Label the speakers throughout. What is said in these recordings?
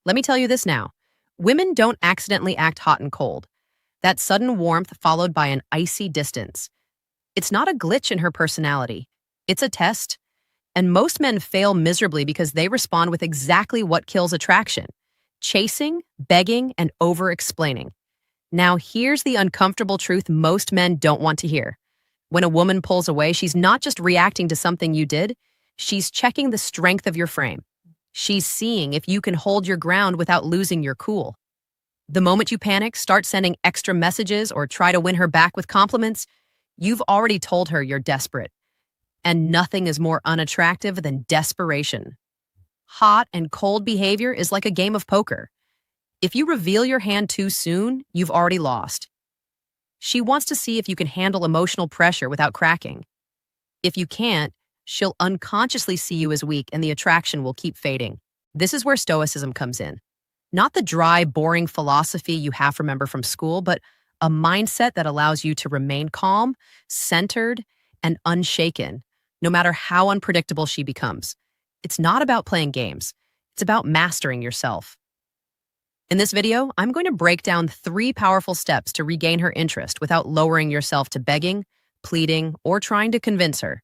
Speaker 1: Let me tell you this now. Women don't accidentally act hot and cold. That sudden warmth followed by an icy distance. It's not a glitch in her personality. It's a test. And most men fail miserably because they respond with exactly what kills attraction: chasing, begging, and over-explaining. Now, here's the uncomfortable truth most men don't want to hear. When a woman pulls away, she's not just reacting to something you did, she's checking the strength of your frame. She's seeing if you can hold your ground without losing your cool. The moment you panic, start sending extra messages, or try to win her back with compliments, you've already told her you're desperate. And nothing is more unattractive than desperation. Hot and cold behavior is like a game of poker. If you reveal your hand too soon, you've already lost. She wants to see if you can handle emotional pressure without cracking. If you can't, she'll unconsciously see you as weak and the attraction will keep fading. This is where Stoicism comes in. Not the dry, boring philosophy you half remember from school, but a mindset that allows you to remain calm, centered, and unshaken, no matter how unpredictable she becomes. It's not about playing games. It's about mastering yourself. In this video, I'm going to break down 3 powerful steps to regain her interest without lowering yourself to begging, pleading, or trying to convince her.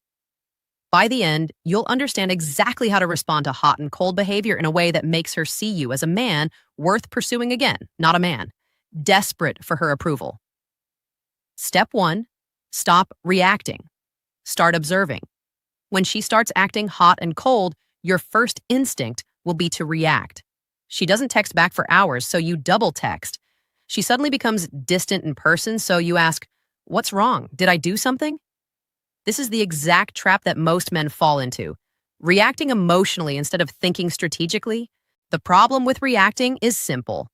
Speaker 1: By the end, you'll understand exactly how to respond to hot and cold behavior in a way that makes her see you as a man worth pursuing again, not a man desperate for her approval. Step 1, stop reacting. Start observing. When she starts acting hot and cold, your first instinct will be to react. She doesn't text back for hours, so you double text. She suddenly becomes distant in person, so you ask, "What's wrong? Did I do something?" This is the exact trap that most men fall into. Reacting emotionally instead of thinking strategically. The problem with reacting is simple.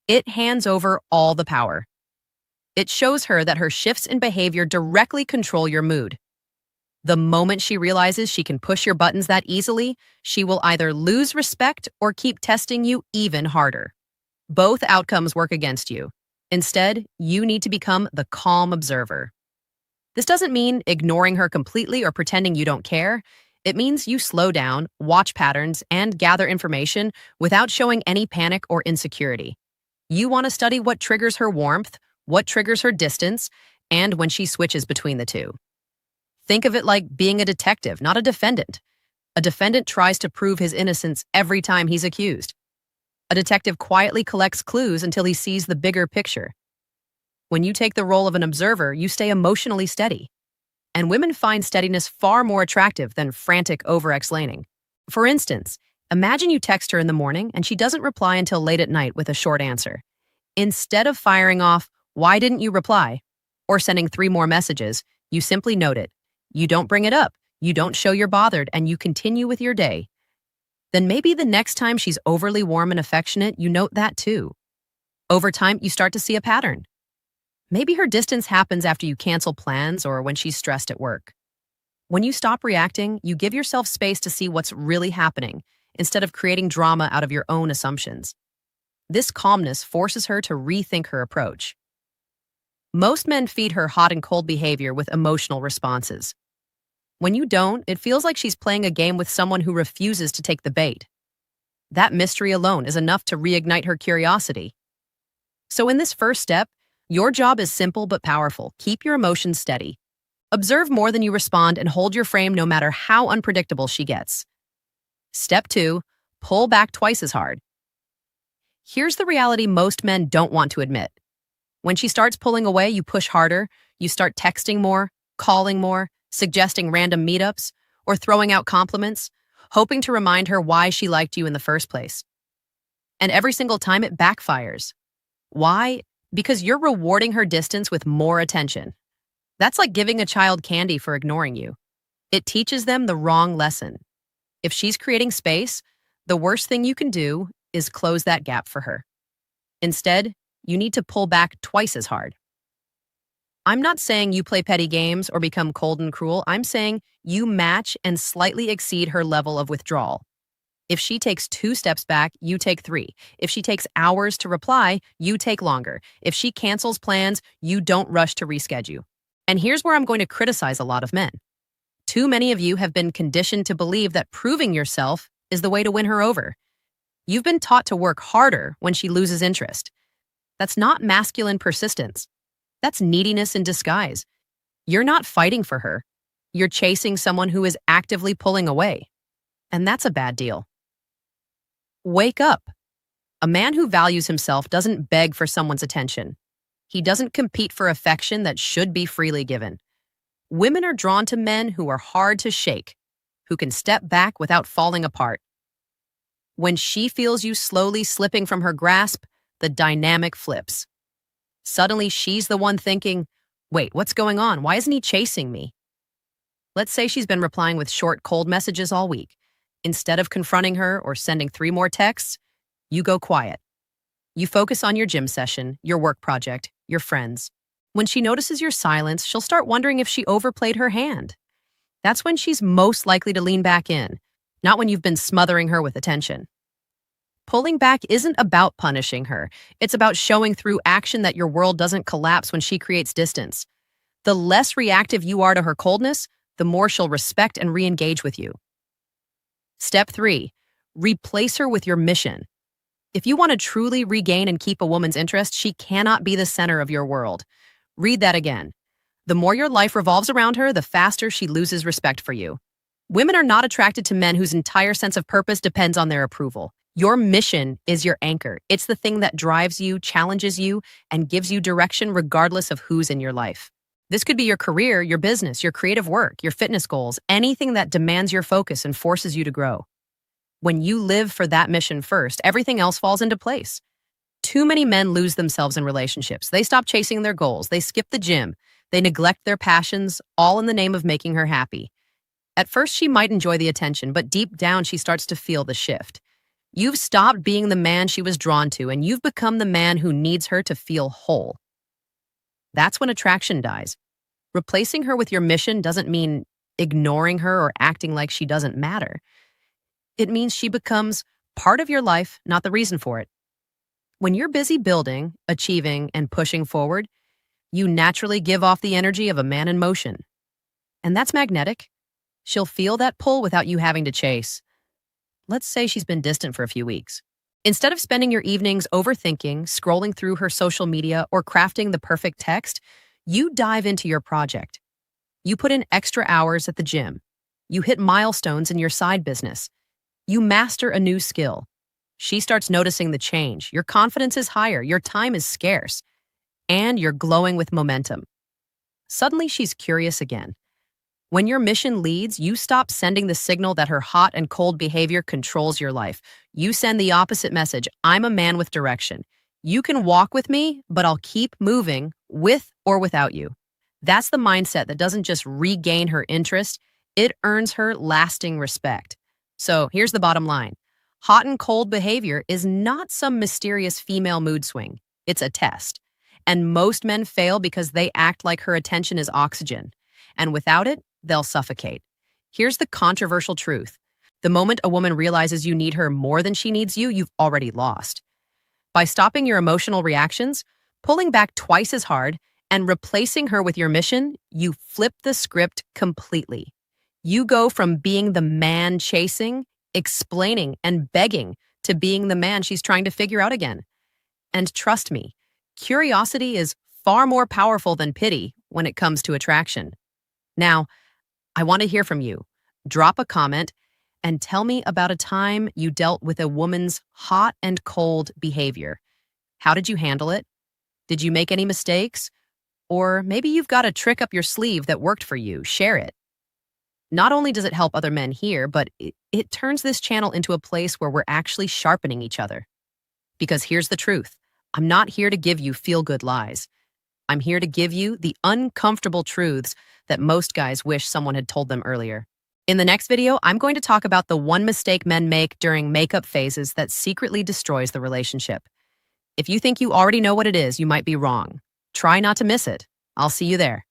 Speaker 1: It hands over all the power. It shows her that her shifts in behavior directly control your mood. The moment she realizes she can push your buttons that easily, she will either lose respect or keep testing you even harder. Both outcomes work against you. Instead, you need to become the calm observer. This doesn't mean ignoring her completely or pretending you don't care. It means you slow down, watch patterns, and gather information without showing any panic or insecurity. You want to study what triggers her warmth, what triggers her distance, and when she switches between the two. Think of it like being a detective, not a defendant. A defendant tries to prove his innocence every time he's accused. A detective quietly collects clues until he sees the bigger picture. When you take the role of an observer, you stay emotionally steady. And women find steadiness far more attractive than frantic over-explaining. For instance, imagine you text her in the morning and she doesn't reply until late at night with a short answer. Instead of firing off, "Why didn't you reply?" or sending 3 more messages, you simply note it. You don't bring it up, you don't show you're bothered, and you continue with your day. Then maybe the next time she's overly warm and affectionate, you note that too. Over time, you start to see a pattern. Maybe her distance happens after you cancel plans or when she's stressed at work. When you stop reacting, you give yourself space to see what's really happening instead of creating drama out of your own assumptions. This calmness forces her to rethink her approach. Most men feed her hot and cold behavior with emotional responses. When you don't, it feels like she's playing a game with someone who refuses to take the bait. That mystery alone is enough to reignite her curiosity. So in this first step, your job is simple but powerful. Keep your emotions steady. Observe more than you respond and hold your frame no matter how unpredictable she gets. Step 2, pull back twice as hard. Here's the reality most men don't want to admit. When she starts pulling away, you push harder, you start texting more, calling more, suggesting random meetups, or throwing out compliments, hoping to remind her why she liked you in the first place. And every single time it backfires. Why? Because you're rewarding her distance with more attention. That's like giving a child candy for ignoring you. It teaches them the wrong lesson. If she's creating space, the worst thing you can do is close that gap for her. Instead, you need to pull back twice as hard. I'm not saying you play petty games or become cold and cruel. I'm saying you match and slightly exceed her level of withdrawal. If she takes 2 steps back, you take 3. If she takes hours to reply, you take longer. If she cancels plans, you don't rush to reschedule. And here's where I'm going to criticize a lot of men. Too many of you have been conditioned to believe that proving yourself is the way to win her over. You've been taught to work harder when she loses interest. That's not masculine persistence. That's neediness in disguise. You're not fighting for her. You're chasing someone who is actively pulling away. And that's a bad deal. Wake up. A man who values himself doesn't beg for someone's attention. He doesn't compete for affection that should be freely given. Women are drawn to men who are hard to shake, who can step back without falling apart. When she feels you slowly slipping from her grasp, the dynamic flips. Suddenly, she's the one thinking, wait, what's going on? Why isn't he chasing me? Let's say she's been replying with short, cold messages all week. Instead of confronting her or sending 3 more texts, you go quiet. You focus on your gym session, your work project, your friends. When she notices your silence, she'll start wondering if she overplayed her hand. That's when she's most likely to lean back in, not when you've been smothering her with attention. Pulling back isn't about punishing her. It's about showing through action that your world doesn't collapse when she creates distance. The less reactive you are to her coldness, the more she'll respect and re-engage with you. Step 3, replace her with your mission. If you want to truly regain and keep a woman's interest, she cannot be the center of your world. Read that again. The more your life revolves around her, the faster she loses respect for you. Women are not attracted to men whose entire sense of purpose depends on their approval. Your mission is your anchor. It's the thing that drives you, challenges you, and gives you direction regardless of who's in your life. This could be your career, your business, your creative work, your fitness goals, anything that demands your focus and forces you to grow. When you live for that mission first, everything else falls into place. Too many men lose themselves in relationships. They stop chasing their goals. They skip the gym. They neglect their passions, all in the name of making her happy. At first, she might enjoy the attention, but deep down, she starts to feel the shift. You've stopped being the man she was drawn to, and you've become the man who needs her to feel whole. That's when attraction dies. Replacing her with your mission doesn't mean ignoring her or acting like she doesn't matter. It means she becomes part of your life, not the reason for it. When you're busy building, achieving, and pushing forward, you naturally give off the energy of a man in motion. And that's magnetic. She'll feel that pull without you having to chase. Let's say she's been distant for a few weeks. Instead of spending your evenings overthinking, scrolling through her social media, or crafting the perfect text, you dive into your project. You put in extra hours at the gym. You hit milestones in your side business. You master a new skill. She starts noticing the change. Your confidence is higher, your time is scarce, and you're glowing with momentum. Suddenly, she's curious again. When your mission leads, you stop sending the signal that her hot and cold behavior controls your life. You send the opposite message: I'm a man with direction. You can walk with me, but I'll keep moving with or without you. That's the mindset that doesn't just regain her interest, it earns her lasting respect. So here's the bottom line. Hot and cold behavior is not some mysterious female mood swing. It's a test. And most men fail because they act like her attention is oxygen. And without it, they'll suffocate. Here's the controversial truth. The moment a woman realizes you need her more than she needs you, you've already lost. By stopping your emotional reactions, pulling back twice as hard, and replacing her with your mission, you flip the script completely. You go from being the man chasing, explaining, and begging to being the man she's trying to figure out again. And trust me, curiosity is far more powerful than pity when it comes to attraction. Now, I want to hear from you. Drop a comment and tell me about a time you dealt with a woman's hot and cold behavior. How did you handle it? Did you make any mistakes? Or maybe you've got a trick up your sleeve that worked for you. Share it. Not only does it help other men hear, but it turns this channel into a place where we're actually sharpening each other. Because here's the truth. I'm not here to give you feel-good lies. I'm here to give you the uncomfortable truths that most guys wish someone had told them earlier. In the next video, I'm going to talk about the one mistake men make during makeup phases that secretly destroys the relationship. If you think you already know what it is, you might be wrong. Try not to miss it. I'll see you there.